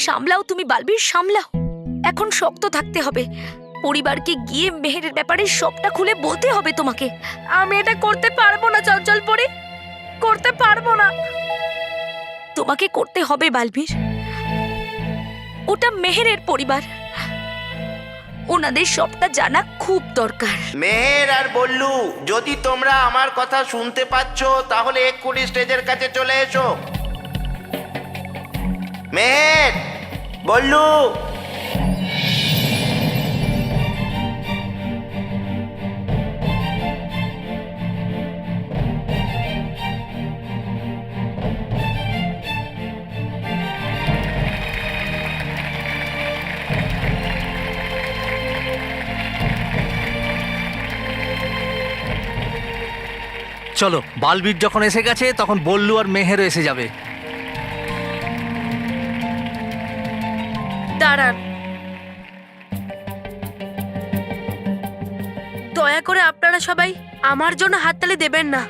সামলাও তুমি বালবীর, সামলাও। এখন শক্ত থাকতে হবে। পরিবারকে গিয়ে মেহেরের ব্যাপারে সবটা খুলে বলতে হবে তোমাকে। আমি এটা করতে পারবো না চঞ্চল পরি, করতে পারবো না। তোমাকে করতে হবে বালবীর। ওটা মেহেরের পরিবার, ওনাদের সবটা জানা খুব দরকার। মেহের আর বল্লু, যদি তোমরা আমার কথা শুনতে পাচ্ছ তাহলে এক্ষুনি স্টেজের কাছে চলে এসো। মেহের, বল্লু, চলো, বালবীর যখন এসে গেছে তখন বল্লু আর মেহেরও এসে যাবে। দাঁড়ান, দয়া করে আপনারা সবাই আমার জন্য হাততালি দেবেন না।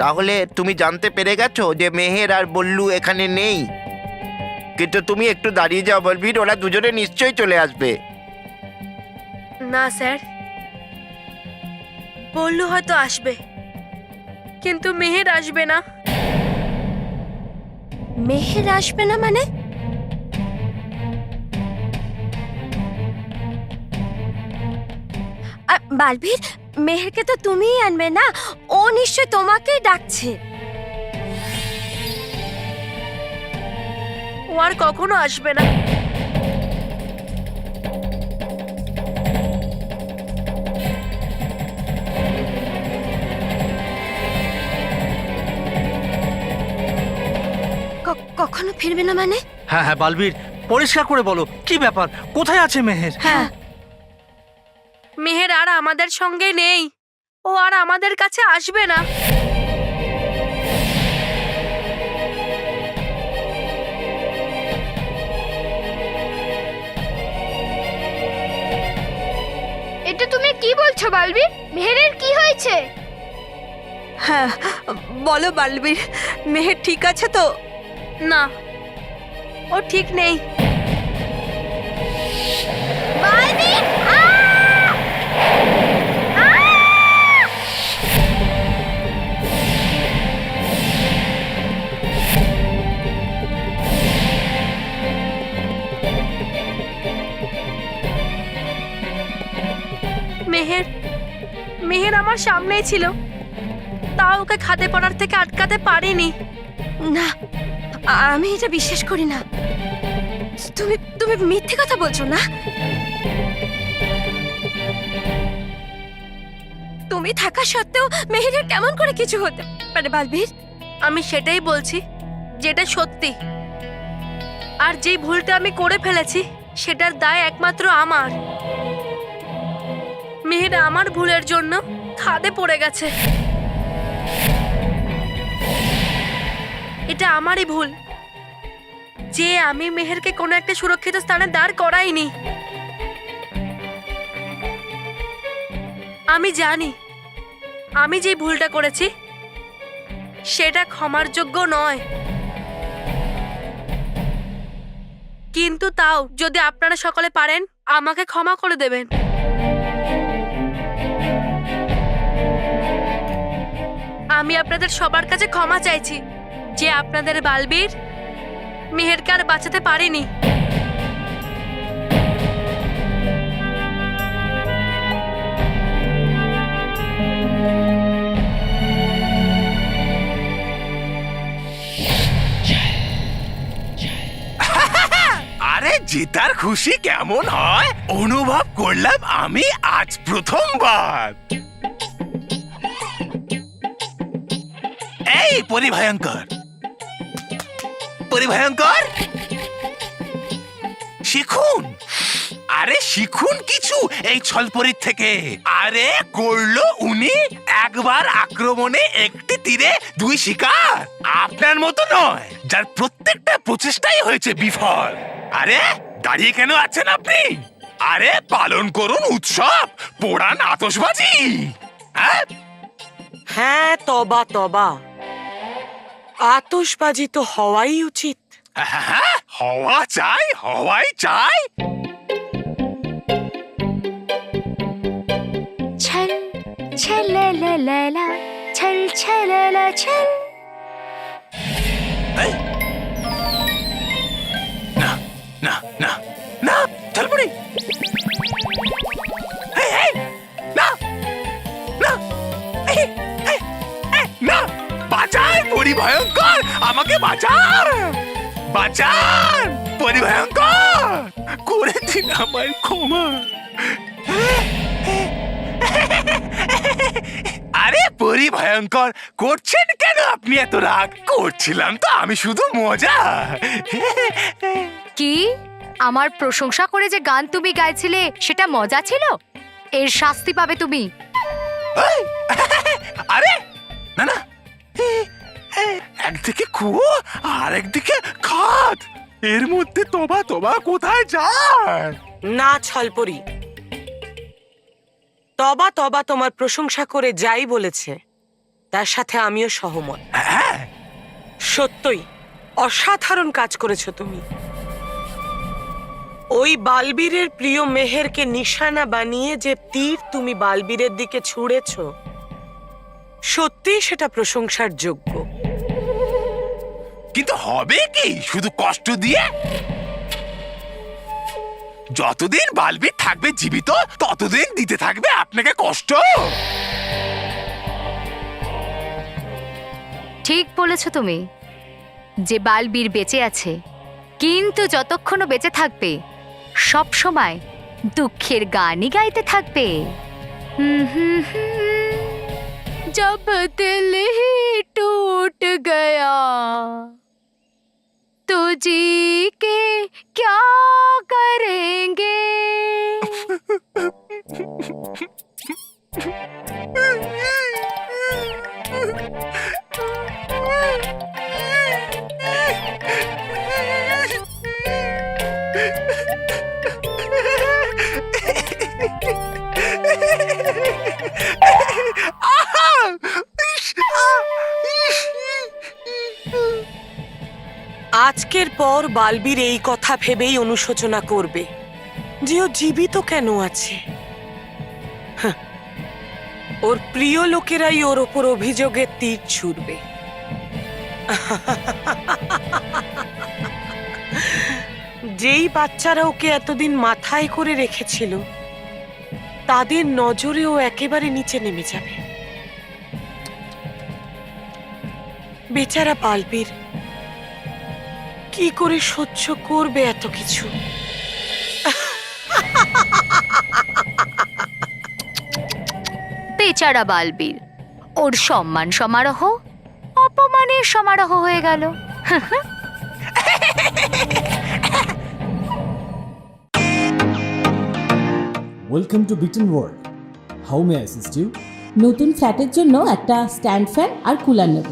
তাহলে তুমি জানতে পেরে গেছো যে মেহের আর বল্লু এখানে নেই। কিন্তু তুমি একটু দাঁড়িয়ে যাও বলবীর, ওরা দুজনে নিশ্চয়ই চলে আসবে। না স্যার, বল্লু হয়তো আসবে, কিন্তু মেহের আসবে না। মেহের আসবে না মানে? বালবীর, মেহেরকে তো তুমিই আনবে না, ও নিশ্চয় তোমাকেই ডাকছে। ও আর কখনো আসবে না। কখনো ফিরবে না মানে? হ্যাঁ হ্যাঁ বালবীর, পরিষ্কার করে বলো কি ব্যাপার, কোথায় আছে মেহের? হ্যাঁ, মেহের আর আমাদের সঙ্গে নেই, ও আর আমাদের কাছে আসবে না। এটা তুমি কি বলছো বালবীর? মেহেরের কি হয়েছে? হ্যাঁ বলো বালবীর, মেহের ঠিক আছে তো? না, ও ঠিক নেই। বালবীর, মেহের মেহের আমার সামনেই ছিল, তাও ওকে খাদে পড়ার থেকে আটকাতে পারিনি। না, আমি এটা বিশ্বাস করি না। তুমি তুমি মিথ্যে কথা বলছো না? তুমি থাকা সত্ত্বেও মেহেরের কেমন করে কিছু হতে পারে বালবীর? আমি সেটাই বলছি, যেটা সত্যি। আর যেই ভুলটা আমি করে ফেলেছি সেটার দায় একমাত্র আমার। মেহের আমার ভুলের জন্য খাদে পড়ে গেছে। এটা আমারই ভুল যে আমি মেহেরকে কোনো একটা সুরক্ষিত স্থানে দাঁড় করাইনি। আমি জানি আমি যে ভুলটা করেছি সেটা ক্ষমার যোগ্য নয়, কিন্তু তাও যদি আপনারা সকলে পারেন আমাকে ক্ষমা করে দেবেন। আমি আপনাদের সবার কাছে ক্ষমা চাইছি যে আপনাদের বালবীর মেহেরকে আর বাঁচাতে পারিনি। আরে জেতার খুশি কেমন হয় অনুভব করলাম আমি আজ প্রথমবার। এই পরিভয়ঙ্কর, পরিভয়ঙ্কর, শিখুন, আরে শিখুন কিছু এই ছলপরির থেকে। আরে করলো উনি একবার আক্রমণে একটি তীরে দুই শিকার। আপনার মতো নয় যার প্রত্যেকটা প্রচেষ্টাই হয়েছে বিফল। আরে দাঁড়িয়ে কেন আছেন আপনি? আরে পালন করুন উৎসব, পোড়ান আতশবাজি। হ্যাঁ হ্যাঁ, তবা তবা। আতশবাজি তো হওয়াই উচিত। হ্যাঁ, হওয়াই চাই। ছল ছললা ছল ছললা ছল। এই, না না না না চলপুরি, না না না, বাঁচান পরি ভয়ঙ্কর, আমাকে বাঁচান পরি ভয়ঙ্কর, করে দিন আমায় ক্ষমা। আরে পরি ভয়ঙ্কর, করছেন কেন আপনি এত রাগ? করছিলাম তো আমি শুধু মজা। কি আমার প্রশংসা করে যে গান তুমি গাইছিলে সেটা মজা ছিল? এর শাস্তি পাবে তুমি। আরে না না, একদিকে কুয়ো আর একদিকে খাদ, এর মধ্যে তবা কোথায় যায়? না ছলপরি, তবা তোমার প্রশংসা করে যাই বলেছে তার সাথে আমিও সহমত। হ্যাঁ, সত্যই অসাধারণ কাজ করেছো তুমি। ওই বালবীরের প্রিয় মেহেরকে নিশানা বানিয়ে যে তীর তুমি বালবীরের দিকে ছুঁড়েছো, সত্যি সেটা প্রশংসার যোগ্য। কিন্তু হবে কি শুধু কষ্ট দিয়ে? যতদিন বালবীর থাকবে জীবিত ততদিন দিতে থাকবে আপনাকে কষ্ট। ঠিক বলেছ তুমি যে বালবীর বেঁচে আছে, কিন্তু যতক্ষণ ও বেঁচে থাকবে সব সময় দুঃখের গানই গাইতে থাকবে। जब दिल ही टूट गया तो जी के क्या करेंगे? আজকের পর বালবীর এই কথা ভেবেই অনুশোচনা করবে যে ও জীবিত কেন আছে। হাহ, ওর প্রিয় লোকেরাই ওর ওপর অভিযোগের তীর ছুড়বে। যেই বাচ্চারা ওকে এতদিন মাথায় করে রেখেছিল তাদের নজরে ও একেবারে নিচে নেমে যাবে। বেচারা বালবীর কি করে সহ্য করবে এত কিছু? বেচারা বালবীর, ওর সম্মান সমারোহ অপমানের সমারোহ হয়ে গেল। Welcome to bitten world. How may I assist you? নতুন ফ্ল্যাটের জন্য একটা স্ট্যান্ড ফ্যান আর কুলার নেব।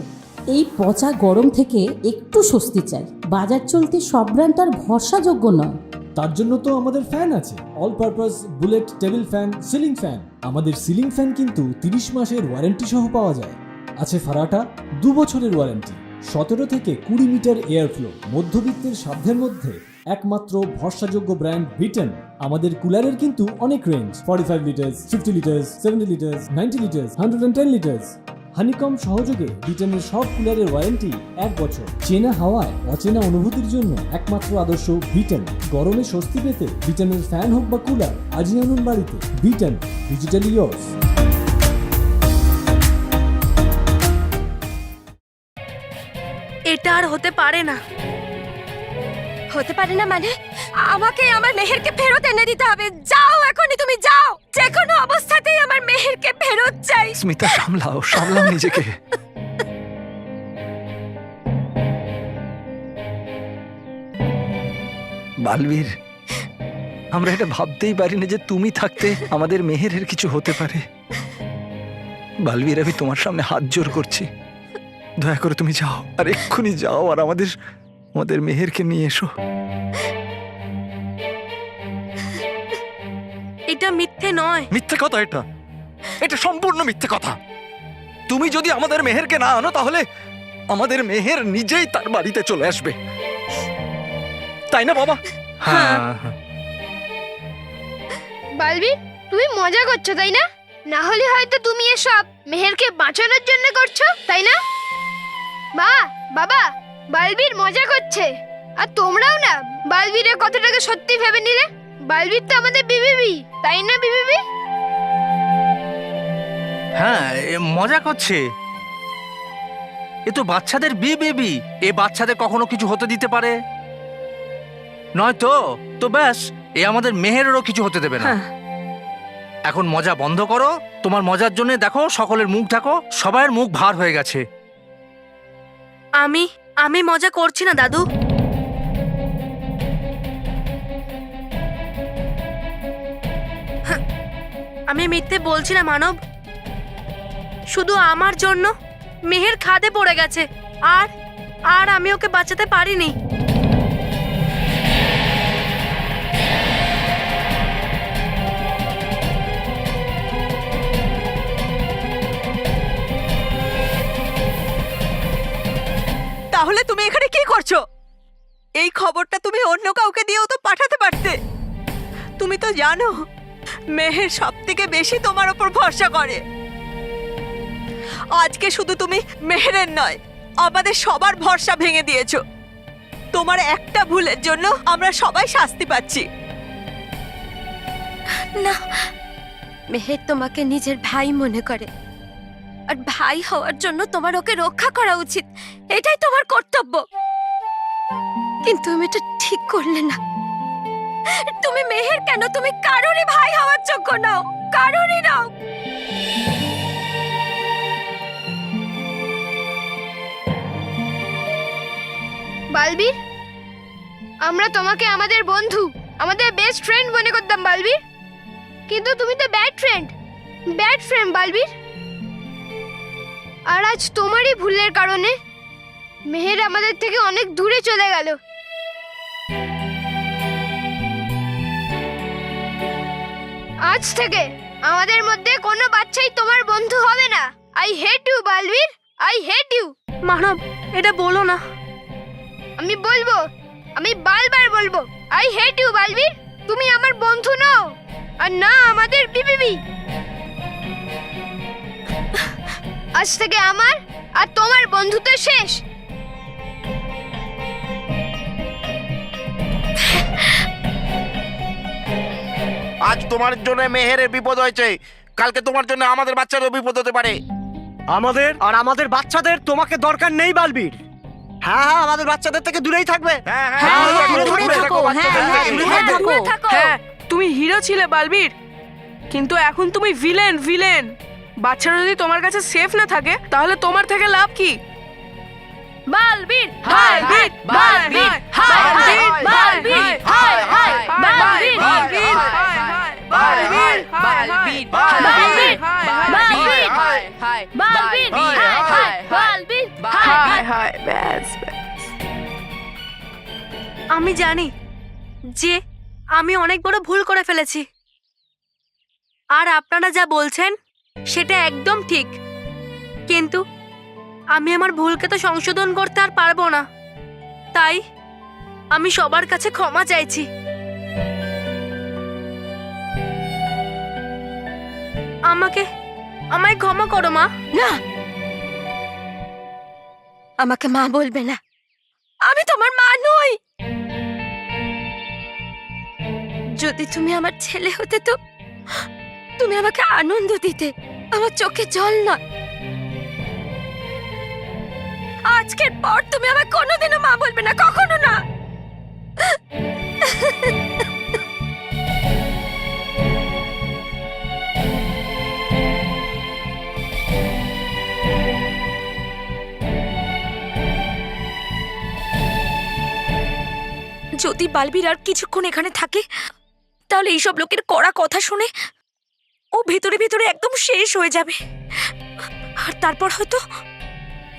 এই পচা গরম থেকে একটু স্বস্তি চাই। বাজার চলতে সব ব্র্যান্ড আর ভরসাযোগ্য নয়। তার জন্য তো আমাদের ফ্যান আছে, all purpose bullet table fan, ceiling fan. আমাদের সিলিং ফ্যান কিন্তু 30 মাসের ওয়ারেন্টি সহ পাওয়া যায়। আছে ফারাটা 2 বছরের ওয়ারেন্টি, 17 থেকে 20 মিটার এয়ার ফ্লো। মধ্যবিত্তের সাধ্যের মধ্যে একমাত্র ভরসাযোগ্য ব্র্যান্ড বিটেন। আমাদের কুলারের কিন্তু অনেক range, 45 litres, 50 litres, 70 litres, 90 litres, 110 litres. Honeycomb সহযোগে বিটেনের সব কুলারের ওয়ারেন্টি 1 বছর। চেনা হাওয়ায় অচেনা অনুভূতির জন্য একমাত্র আদর্শ বিটেন। গরমে স্বস্তি পেতে বিটেনের ফ্যান হোক বা কুলার, আজই আনুন বাড়িতে। Beaten, digitally years. এটা আর হতে পারে না। হতে পারে না মানে? আমাকে আমার মেহেরকে ফেরত এনে দিতে হবে। যাও, এখনই তুমি যাও। যে কোনো অবস্থাতেই আমার মেহেরকে ফেরত চাই। স্মিতা, সামলাও নিজেকে। বালবীর, আমরা এটা ভাবতেই পারি না যে তুমি থাকতে আমাদের মেহেরের কিছু হতে পারে। বালবীর, আমি তোমার সামনে হাত জোর করছি, দয়া করে তুমি যাও, আর এক্ষুনি যাও, আর আমাদের মেহেরকে নিয়ে এসো। এটা মিথ্যে নয়। মিথ্যে কথা এটা সম্পূর্ণ মিথ্যে কথা। তুমি যদি আমাদের মেহেরকে না আনো তাহলে আমাদের মেহের নিজেই তার বাড়িতে চলে আসবে, তাই না বাবা? হ্যাঁ। বালবীর, তুমি মজা করছো তাই না? না হলে হয়তো তুমি এসব মেহেরকে বাঁচানোর জন্য করছো, তাই না? মা, বাবা, বালবীর মজা করছে। আর তোমরাও না বালবীরের কথাটাকে সত্যি ভেবে নিলে। বালবীর তো আমাদের বিবিবি, তাই না বিবিবি? হ্যাঁ, এ মজা করছে। এ তো বাচ্চাদের বেবি, এ বাচ্চাদের কখনো কিছু হতে দিতে পারে নয়তো তো ব্যাস, এ আমাদের মেহেরেরও কিছু হতে দেবে না। এখন মজা বন্ধ করো, তোমার মজার জন্য দেখো সকলের মুখ ঢাকো, সবার মুখ ভার হয়ে গেছে। আমি মজা করছি না দাদু। আমি মিথ্যে বলছি না মানব। শুধু আমার জন্য মেহের খাদে পড়ে গেছে, আর আমি ওকে বাঁচাতে পারিনি। তাহলে তুমি এখানে কি করছো? এই খবরটা তুমি অন্য কাউকে দিয়েও তো পাঠাতে পারতে। তুমি তো জানো মেহের সবথেকে বেশি তোমার ওপর ভরসা করে। আজকে শুধু তুমি মেহেরের নয়, আমাদের সবার ভরসা ভেঙে দিয়েছো। তোমার একটা ভুলের জন্য আমরা সবাই শাস্তি পাচ্ছি। না, মেহের তোমাকে নিজের ভাই মনে করে, আর ভাই হওয়ার জন্য তোমার ওকে রক্ষা করা উচিত। এটাই তোমার কর্তব্য। কিন্তু তুমি এটা ঠিক করলে না। তুমি মেহের কেন, তুমি কারোরই ভাই হওয়ার যোগ্য নাও, কারোরই নাও। বালবীর, আমরা তোমাকে আমাদের বন্ধু, আমাদের বেস্ট ফ্রেন্ড মনে করতাম বালবীর। কিন্তু তুমি তো ব্যাড ফ্রেন্ড বালবীর। আর আজ তোমারই ভুলের কারণে মেহের আমাদের থেকে অনেক দূরে চলে গেল। আজ থেকে আমাদের মধ্যে কোনো বাচ্চাই তোমার বন্ধু হবে না। I hate you Balbir, I hate you. Manav, এটা বলো না। আমি বলবো, আমি বারবার বলবো, আই হেট ইউ বালবীর। তুমি আমার বন্ধু নও, আর না আমাদের বিবিবি। আজ থেকে আমার আর তোমার বন্ধুত্ব শেষ। আজ তোমার জন্য মেহেরের বিপদ হয়েছে, কালকে তোমার জন্য আমাদের বাচ্চারও বিপদ হতে পারে। আমাদের আর আমাদের বাচ্চাদের তোমাকে দরকার নেই বালবীর। হ্যাঁ হ্যাঁ, আমাদের বাচ্চাদের থেকে দূরেই থাকবে। হ্যাঁ, তুমি হিরো ছিলে বালবীর, কিন্তু এখন তুমি ভিলেন। বাচ্চারা যদি তোমার কাছে সেফ না থাকে তাহলে তোমার থেকে লাভ কি? বালবীর, বালবীর, বালবীর, বালবীর, বালবীর, বালবীর, বালবীর, বালবীর, বালবীর, বালবীর, বালবীর, বালবীর। আমি জানি যে আমি অনেক বড় ভুল করে ফেলেছি, আর আপনারা যা বলছেন সেটা একদম ঠিক। কিন্তু আমি আমার ভুলকে তো সংশোধন করতে আর পারবো না, তাই আমি সবার কাছে ক্ষমা চাইছি। আমায় ক্ষমা করো মা। না, আমাকে মা বলবে না, আমি তোমার মা নই। যদি তুমি আমার ছেলে হতে তো তুমি আমাকে আনন্দ দিতে, আমার চোখে জল নয়। আজকের পর তুমি আমায় কোনোদিনও মা বলবে না, কখনো না। যদি বালবীর আর কিছুক্ষণ এখানে থাকে তাহলে এইসব লোকের কড়া কথা শুনে ও ভেতরে ভেতরে একদম শেষ হয়ে যাবে, আর তারপর হয়তো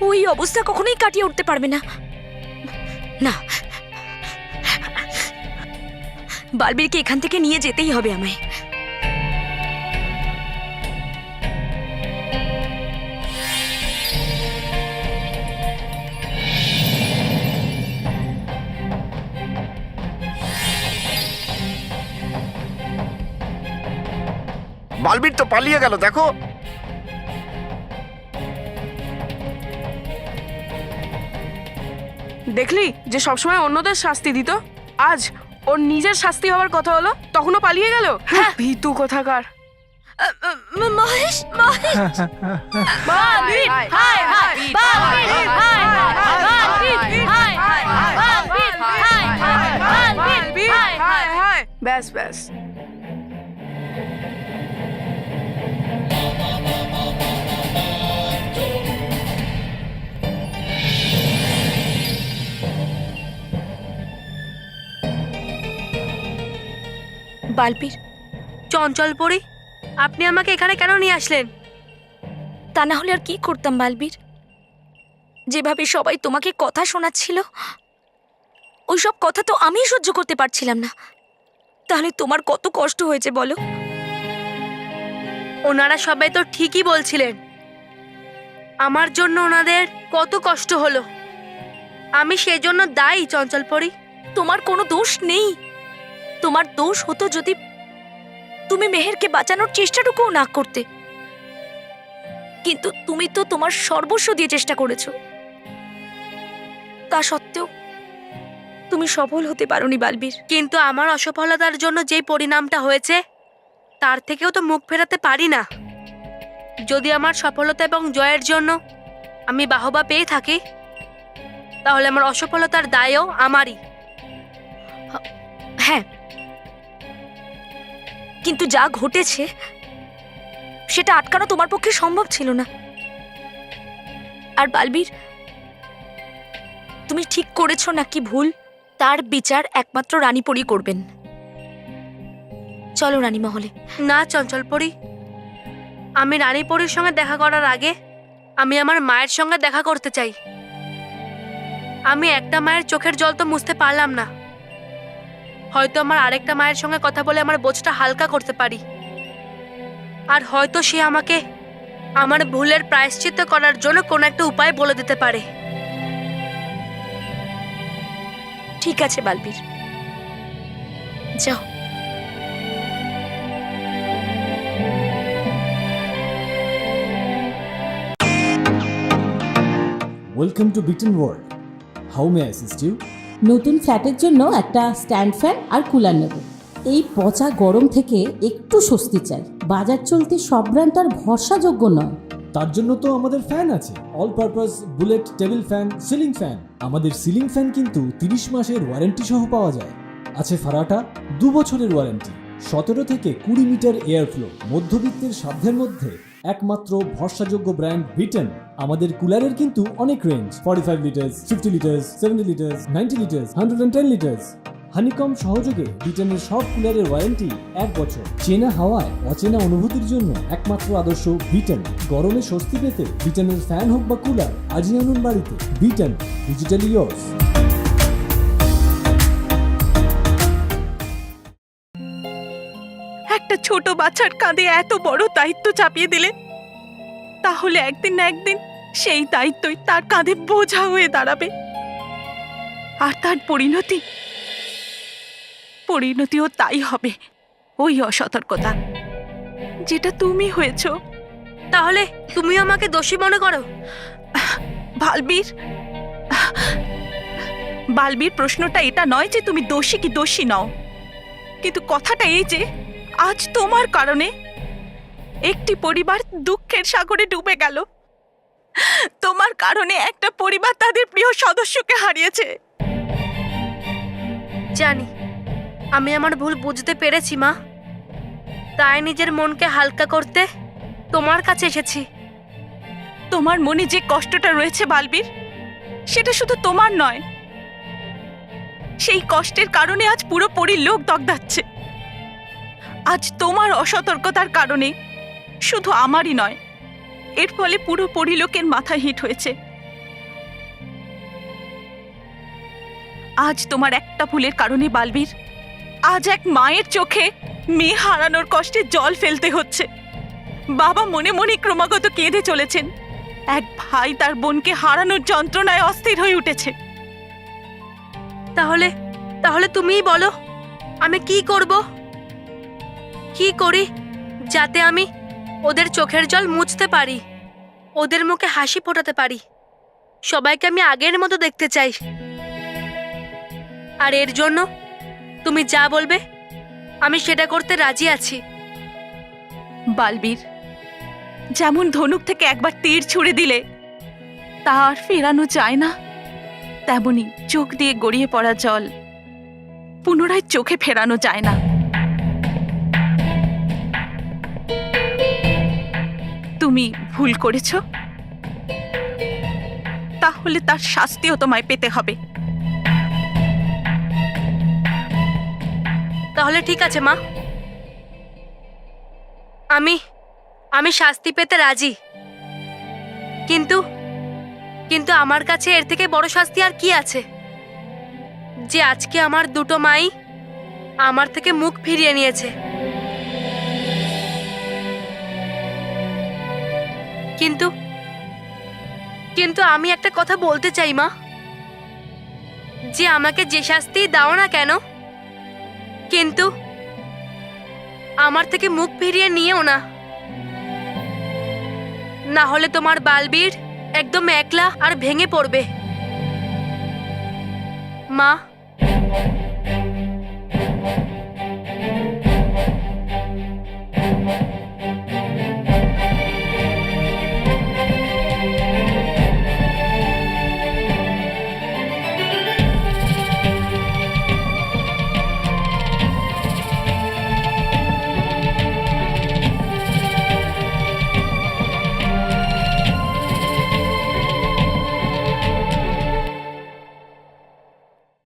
ওই অবস্থা কখনোই কাটিয়ে উঠতে পারবে না। না, বালবীরকে এখান থেকে নিয়ে যেতেই হবে আমায়। বালবীর তো পালিয়ে গেল, দেখো। দেখলি যে সবসময় অন্যদের শাস্তি দিত, আজ ওর নিজের শাস্তি হওয়ার কথা হলো, তখনও পালিয়ে গেল। ভীতু কোথাকার। মহেশ, মহেশ, বালবীর, হাই হাই, বালবীর, হাই হাই, বালবীর, হাই হাই, বালবীর, হাই হাই, বালবীর, হাই হাই, হাই। ব্যাস ব্যাস। বালবীর, চঞ্চল পরি, আপনি আমাকে এখানে কেন নিয়ে আসলেন? তা না হলে আর কি করতাম বালবীর? যেভাবে সবাই তোমাকে কথা শোনাচ্ছিল, ওইসব কথা তো আমি সহ্য করতে পারছিলাম না। তাহলে তোমার কত কষ্ট হয়েছে বলো? ওনারা সবাই তো ঠিকই বলছিলেন, আমার জন্য ওনাদের কত কষ্ট হলো। আমি সেজন্য দায়ী চঞ্চল পরি। তোমার কোনো দোষ নেই। তোমার দোষ হতো যদি তুমি মেহেরকে বাঁচানোর চেষ্টাটুকুও না করতে। কিন্তু তুমি তো তোমার সর্বস্ব দিয়ে চেষ্টা করেছো, তা সত্ত্বেও তুমি সফল হতে পারোনি বালবীর। কিন্তু আমার অসফলতার জন্য যে পরিণামটা হয়েছে, তার থেকেও তো মুখ ফেরাতে পারি না। যদি আমার সফলতা এবং জয়ের জন্য আমি বাহবা পেয়ে থাকি, তাহলে আমার অসফলতার দায়ও আমারই। হ্যাঁ, কিন্তু যা ঘটেছে সেটা আটকানো তোমার পক্ষে সম্ভব ছিল না। আর বালবীর, তুমি ঠিক করেছো নাকি ভুল, তার বিচার একমাত্র রানীপরি করবেন। চলো রানী মহলে। না চঞ্চলপরি, আমি রানীপরির সঙ্গে দেখা করার আগে আমি আমার মায়ের সঙ্গে দেখা করতে চাই। আমি একটা মায়ের চোখের জল তো মুছতে পারলাম না, হয়তো আমার আরেকটা মায়ের সঙ্গে কথা বলে আমার বোঝটা হালকা করতে পারি। আর হয়তো সে আমাকে আমার ভুলের প্রায়শ্চিত্ত করার জন্য কোনো একটা উপায় বলে দিতে পারে। ঠিক আছে বালবীর, যাও। Welcome to bitten world. How may I assist you? নতুন ফ্ল্যাটের জন্য একটা স্ট্যান্ড ফ্যান আর কুলার নেব। এই পচা গরম থেকে একটু স্বস্তি চাই। বাজার চলতে সব ব্র্যান্ড আর ভরসাযোগ্য নয়। তার জন্য তো আমাদের ফ্যান আছে, all purpose bullet table fan, ceiling fan. আমাদের সিলিং ফ্যান কিন্তু 30 মাসের ওয়ারেন্টি সহ পাওয়া যায়। আছে ফারাটা 2 বছরের ওয়ারেন্টি, 17 থেকে 20 মিটার এয়ার ফ্লো, মধ্যবিত্তের সাধ্যের মধ্যে একমাত্র ভরসাযোগ্য ব্র্যান্ড বিটেন। আমাদের কুলারের কিন্তু অনেক range, 45 litres, 50 litres, 70 litres, 90 litres, 110 litres. Honeycomb সহযোগে বিটেনের সব কুলারের ওয়ারেন্টি 1 বছর। চেনা হাওয়ায় অচেনা অনুভূতির জন্য একমাত্র আদর্শ বিটেন। গরমে স্বস্তি পেতে বিটেনের ফ্যান হোক বা কুলার, আজই আনুন বাড়িতে। Beaten, digitally yours. একটা ছোট বাচ্চার কাঁধে এত বড় দায়িত্ব চাপিয়ে দিলে, তাহলে একদিন না একদিন সেই দায়িত্বই তার কাঁধে বোঝা হয়ে দাঁড়াবে। আর তার পরিণতিও তাই হবে, ওই অসতর্কতা যেটা তুমি হয়েছ। তাহলে তুমি আমাকে দোষী মনে করো? বালবীর, প্রশ্নটা এটা নয় যে তুমি দোষী কি দোষী নও, কিন্তু কথাটা এই যে আজ তোমার কারণে একটি পরিবার দুঃখের সাগরে ডুবে গেল। তোমার কারণে একটা পরিবার তাদের প্রিয় সদস্যকে হারিয়েছে। জানি, আমি আমার ভুল বুঝতে পেরেছি মা, তাই নিজের মনকে হালকা করতে তোমার কাছে এসেছি। তোমার মনে যে কষ্টটা রয়েছে বালবীর, সেটা শুধু তোমার নয়, সেই কষ্টের কারণে আজ পুরো লোক দগ্ধাচ্ছে। আজ তোমার অসতর্কতার কারণে শুধু আমারই নয়, এর ফলে পুরো লোকের মাথা হিট হয়েছে। আজ তোমার একটা ভুলের কারণে বালবীর, আজ এক মায়ের চোখে মেয়ে হারানোর কষ্টে জল ফেলতে হচ্ছে। বাবা মনে মনে ক্রমাগত কেঁদে চলেছেন। এক ভাই তার বোনকে হারানোর যন্ত্রণায় অস্থির হয়ে উঠেছে। তাহলে তুমিই বলো, আমি কি করব? কি করি যাতে আমি ওদের চোখের জল মুছতে পারি, ওদের মুখে হাসি ফোটাতে পারি। সবাইকে আমি আগের মতো দেখতে চাই। আর এর জন্য তুমি যা বলবে আমি সেটা করতে রাজি আছি। বালবীর, যেমন ধনুক থেকে একবার তীর ছুড়ে দিলে তা আর ফেরানো যায় না, তেমনি চোখ দিয়ে গড়িয়ে পড়া জল পুনরায় চোখে ফেরানো যায় না। তুমি ভুল করেছো, তাহলে তার শাস্তিও তোমায় পেতে হবে। তাহলে ঠিক আছে মা, আমি শাস্তি পেতে রাজি। কিন্তু কিন্তু আমার কাছে এর থেকে বড় শাস্তি আর কি আছে, যে আজকে আমার দুটো মাই আমার থেকে মুখ ফিরিয়ে নিয়েছে। কিন্তু কিন্তু আমি একটা কথা বলতে চাই মা, যে আমাকে যে শাস্তি দাও না কেন, কিন্তু আমার থেকে মুখ ফিরিয়ে নিয়েও না, না হলে তোমার বালবীর একদম একলা আর ভেঙে পড়বে। মা,